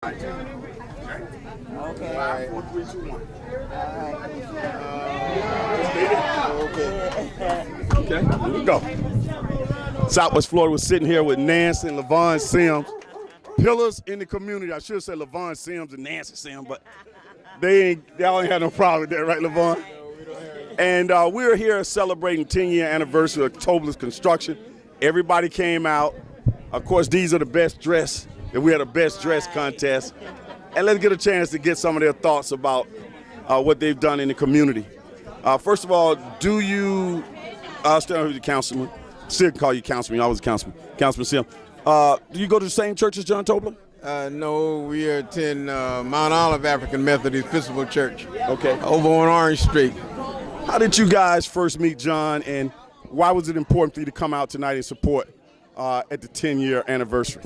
Okay. Okay. 5, 4, 3, 2, 1. Okay, here we go. Southwest Florida was sitting here with Nancy and LeVon Sims, pillars in the community. I should have said LeVon Sims and Nancy Sims, but y'all ain't had no problem with that, right, LeVon? And we're here celebrating 10-year anniversary of Tobler's construction. Everybody came out. Of course, these are the best dressed. We had a best dressed contest. And let's get a chance to get some of their thoughts about what they've done in the community. First of all, I'll start with the councilman. Still call you councilman. I was a councilman. Councilman Sim. Do you go to the same church as John Tobler? No, we attend Mount Olive African Methodist Episcopal Church. Okay. Over on Orange Street. How did you guys first meet John, and why was it important for you to come out tonight and support at the 10-year anniversary?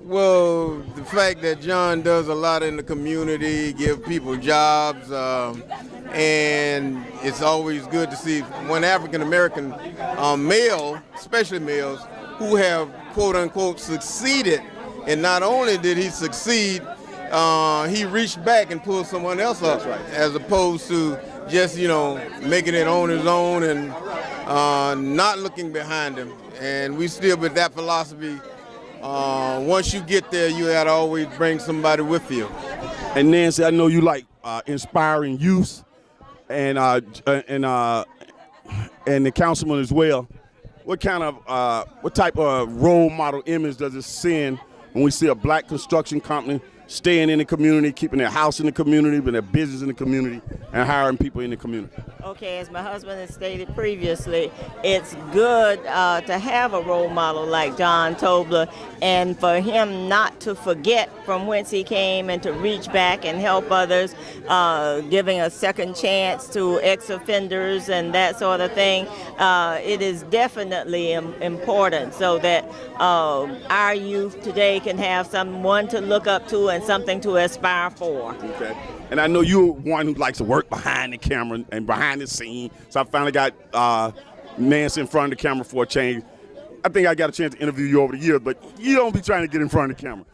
Well, the fact that John does a lot in the community, give people jobs, and it's always good to see one African-American male, especially males, who have quote-unquote succeeded. And not only did he succeed, he reached back and pulled someone else up, right, as opposed to just, making it on his own and not looking behind him. And we still with that philosophy. Once you get there, you got to always bring somebody with you. And Nancy, I know you like inspiring youth, and the councilman as well. What type of role model image does it send when we see a black construction company staying in the community, keeping their house in the community, but their business in the community, and hiring people in the community? Okay, as my husband has stated previously, it's good to have a role model like John Tobler, and for him not to forget from whence he came and to reach back and help others, giving a second chance to ex-offenders and that sort of thing. It is definitely important so that our youth today can have someone to look up to and something to aspire for. Okay. And I know you're one who likes to work behind the camera and behind the scene. So I finally got Nancy in front of the camera for a change. I think I got a chance to interview you over the years, but you don't be trying to get in front of the camera.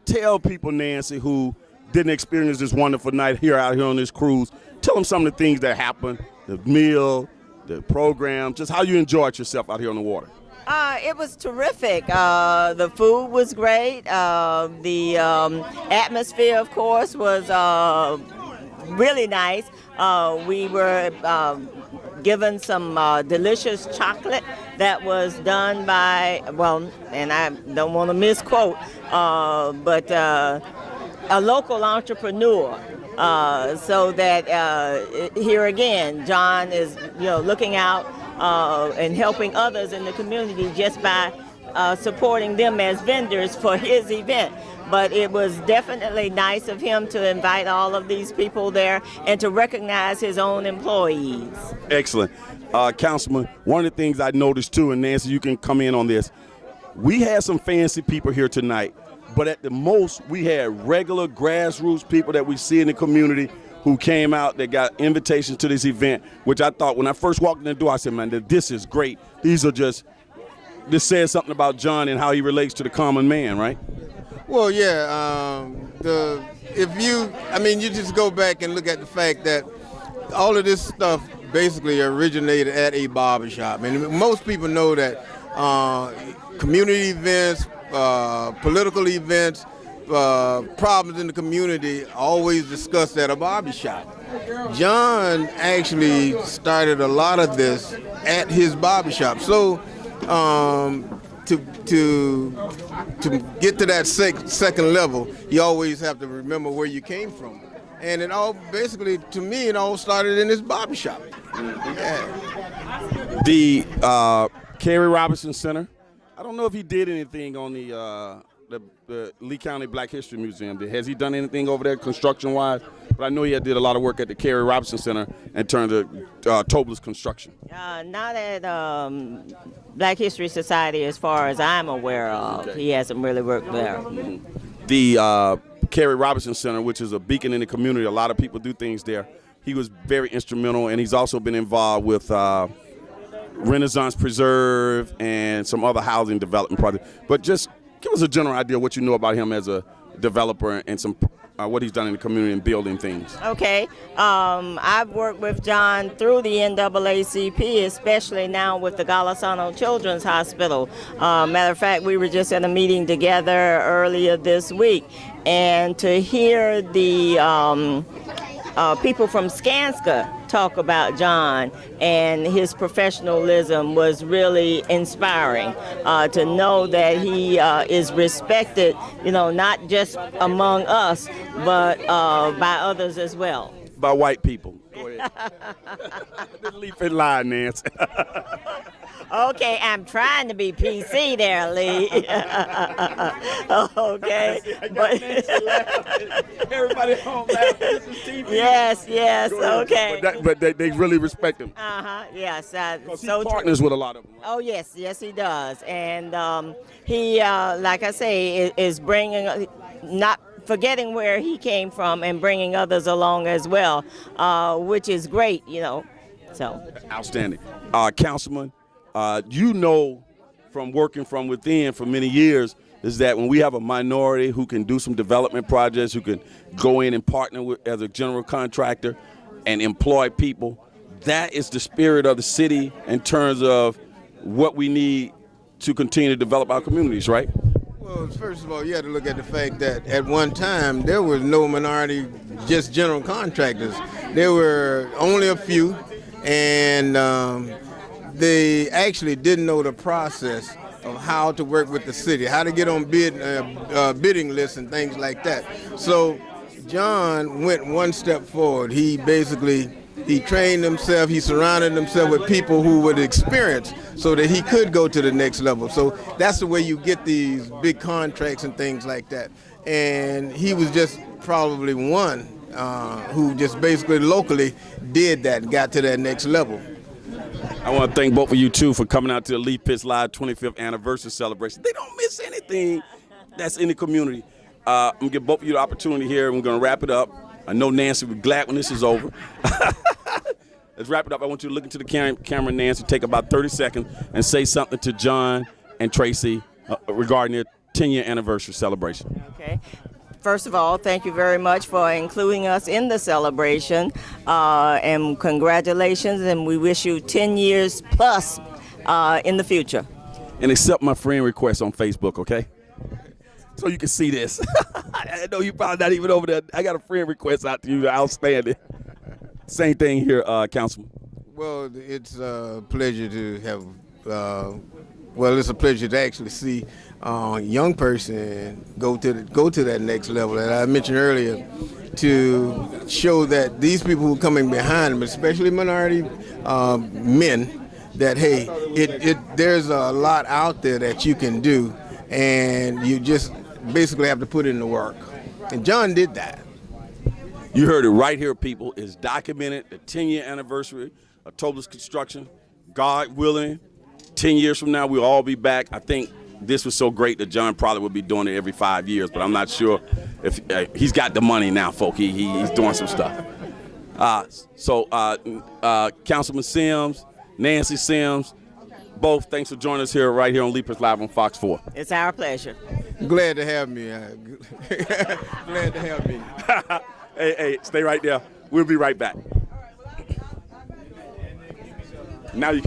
Tell people, Nancy, who didn't experience this wonderful night out here on this cruise, tell them some of the things that happened, the meal, the program, just how you enjoyed yourself out here on the water. It was terrific. The food was great. The atmosphere, of course, was really nice. We were given some delicious chocolate that was done by, and I don't want to misquote, but a local entrepreneur. So that here again, John is looking out and helping others in the community just by supporting them as vendors for his event. But it was definitely nice of him to invite all of these people there and to recognize his own employees. Excellent. Councilman, one of the things I noticed too, and Nancy, you can come in on this, we had some fancy people here tonight, but at the most, we had regular grassroots people that we see in the community who came out, that got invitations to this event, which I thought when I first walked in the door, I said, man, this is great. This says something about John and how he relates to the common man, right? Well, yeah, you just go back and look at the fact that all of this stuff basically originated at a barbershop. And most people know that community events, political events, problems in the community always discussed at a barbershop. John actually started a lot of this at his barbershop. So to get to that second level, you always have to remember where you came from. And it all basically, to me, it all started in his barbershop. Yeah. The Kerry Robinson Center, I don't know if he did anything on the Lee County Black History Museum. Has he done anything over there construction-wise? But I know he did a lot of work at the Kerry Robinson Center in terms of Tobler's construction. Not at Black History Society as far as I'm aware of. Okay. He hasn't really worked there. The Kerry Robinson Center, which is a beacon in the community, a lot of people do things there. He was very instrumental, and he's also been involved with Renaissance Preserve and some other housing development projects. But just give us a general idea of what you know about him as developer and some what he's done in the community and building things. Okay. I've worked with John through the NAACP, especially now with the Golisano Children's Hospital. Matter of fact, we were just at a meeting together earlier this week, and to hear the people from Skanska talk about John and his professionalism was really inspiring. To know that he is respected, not just among us, but by others as well. By white people. Go ahead. Leave it line, Nancy. Okay, I'm trying to be PC there, Lee. Okay. But everybody at home laughing. This is TV. Yes, okay. But they really respect him. Yes. So he partners with a lot of them. Right? Oh, yes, he does. And he, like I say, is bringing, not forgetting where he came from and bringing others along as well, which is great, so. Outstanding. Councilman, from working from within for many years, is that when we have a minority who can do some development projects, who can go in and partner with as a general contractor and employ people, that is the spirit of the city in terms of what we need to continue to develop our communities, right? Well, first of all, you have to look at the fact that at one time there was no minority, just general contractors. There were only a few, and they actually didn't know the process of how to work with the city, how to get on bidding lists and things like that. So John went one step forward. He trained himself, he surrounded himself with people who would experience so that he could go to the next level. So that's the way you get these big contracts and things like that. And he was just probably one who just basically locally did that and got to that next level. I want to thank both of you, too, for coming out to the Leaf Pitts Live 25th anniversary celebration. They don't miss anything that's in the community. I'm going to give both of you the opportunity here, and we're going to wrap it up. I know Nancy will be glad when this is over. Let's wrap it up. I want you to look into the camera, Nancy, take about 30 seconds and say something to John and Tracy regarding their 10-year anniversary celebration. Okay. First of all, thank you very much for including us in the celebration, and congratulations, and we wish you 10 years plus in the future. And accept my friend request on Facebook, okay? So you can see this. I know you're probably not even over there. I got a friend request out to you. Outstanding. Same thing here, Councilman. Well, it's a pleasure to have, it's a pleasure to actually see a young person go to that next level. And I mentioned earlier, to show that these people who are coming behind them, especially minority men, that, hey, there's a lot out there that you can do, and you just basically have to put in the work. And John did that. You heard it right here, people. It's documented, the 10-year anniversary of Tobler's construction. God willing, 10 years from now, we'll all be back. I think this was so great that John probably would be doing it every 5 years, but I'm not sure if he's got the money now, folk. He's doing some stuff. Councilman Sims, Nancy Sims, both, thanks for joining us here right here on Leaf Pitts Live on Fox 4. It's our pleasure. Glad to have me. Glad to have me. Hey, stay right there. We'll be right back. Now you